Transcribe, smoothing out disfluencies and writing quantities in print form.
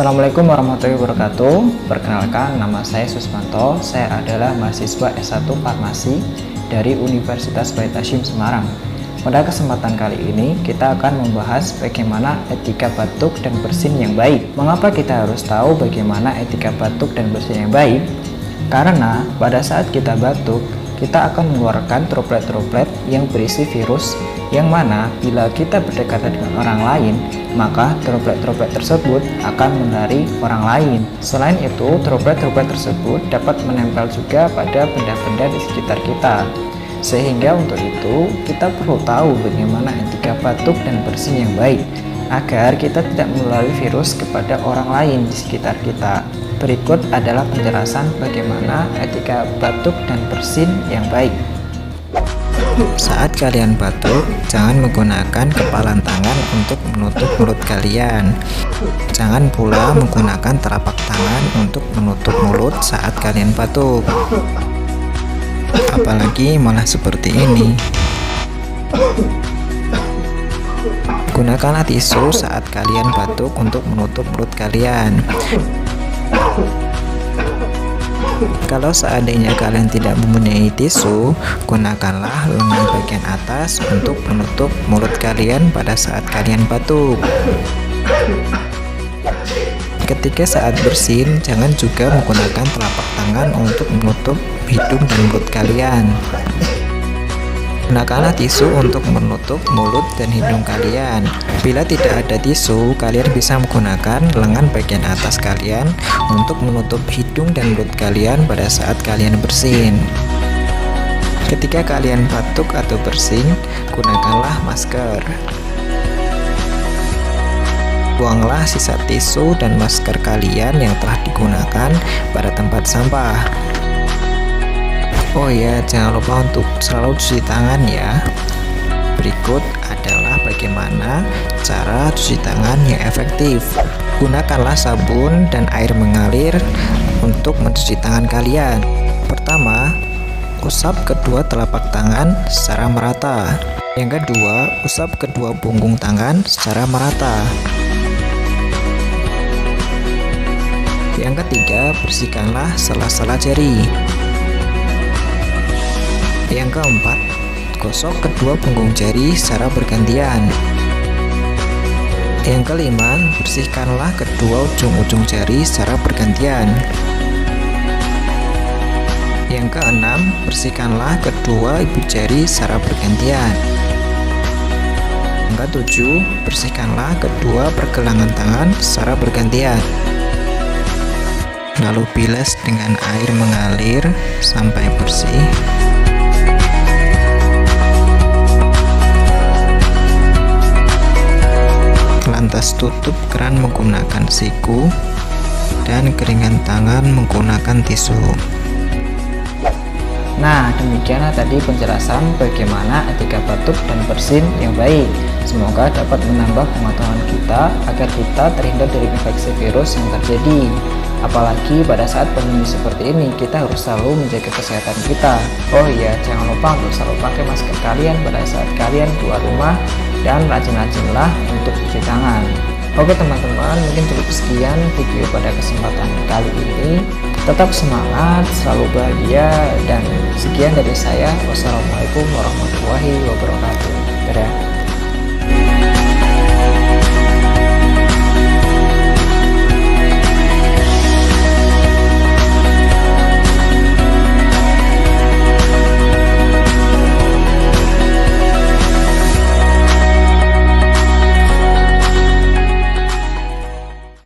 Assalamualaikum warahmatullahi wabarakatuh. Perkenalkan, nama saya Susmanto. Saya adalah mahasiswa S1 Farmasi dari Universitas Bait Hasyim Semarang. Pada kesempatan kali ini, kita akan membahas bagaimana etika batuk dan bersin yang baik. Mengapa kita harus tahu bagaimana etika batuk dan bersin yang baik? Karena pada saat kita batuk, kita akan mengeluarkan droplet-droplet yang berisi virus, yang mana bila kita berdekatan dengan orang lain, maka droplet-droplet tersebut akan menulari orang lain. Selain itu, droplet-droplet tersebut dapat menempel juga pada benda-benda di sekitar kita. Sehingga untuk itu, kita perlu tahu bagaimana etika batuk dan bersin yang baik, agar kita tidak menulari virus kepada orang lain di sekitar kita. Berikut adalah penjelasan bagaimana etika batuk dan bersin yang baik. Saat kalian batuk, jangan menggunakan kepalan tangan untuk menutup mulut kalian. Jangan pula menggunakan telapak tangan untuk menutup mulut saat kalian batuk. Apalagi malah seperti ini. Gunakanlah tisu saat kalian batuk untuk menutup mulut kalian. Kalau seandainya kalian tidak mempunyai tisu, gunakanlah lengan bagian atas untuk menutup mulut kalian pada saat kalian batuk. Ketika saat bersin, jangan juga menggunakan telapak tangan untuk menutup hidung dan mulut kalian. Gunakanlah tisu untuk menutup mulut dan hidung kalian. Bila tidak ada tisu, kalian bisa menggunakan lengan bagian atas kalian untuk menutup hidung dan mulut kalian pada saat kalian bersin. Ketika kalian batuk atau bersin, gunakanlah masker. Buanglah sisa tisu dan masker kalian yang telah digunakan pada tempat sampah. Oh ya, jangan lupa untuk selalu cuci tangan ya. Berikut adalah bagaimana cara cuci tangan yang efektif. Gunakanlah sabun dan air mengalir untuk mencuci tangan kalian. Pertama, usap kedua telapak tangan secara merata. Yang kedua, usap kedua punggung tangan secara merata. Yang ketiga, bersihkanlah sela-sela jari. Yang keempat, gosok kedua punggung jari secara bergantian. Yang kelima, bersihkanlah kedua ujung-ujung jari secara bergantian. Yang keenam, bersihkanlah kedua ibu jari secara bergantian. Yang ketujuh, bersihkanlah kedua pergelangan tangan secara bergantian. Lalu bilas dengan air mengalir sampai bersih. Lantas tutup keran menggunakan siku dan keringan tangan menggunakan tisu. Nah, demikianlah tadi penjelasan bagaimana etika batuk dan bersin yang baik. Semoga dapat menambah pengetahuan kita agar kita terhindar dari infeksi virus yang terjadi. Apalagi pada saat pandemi seperti ini, kita harus selalu menjaga kesehatan kita. Oh iya, jangan lupa untuk selalu pakai masker kalian pada saat kalian keluar rumah, dan rajin-rajinlah untuk cuci tangan. Oke teman-teman, mungkin cukup sekian video pada kesempatan kali ini. Tetap semangat, selalu bahagia, dan sekian dari saya. Wassalamualaikum warahmatullahi wabarakatuh. Dadah.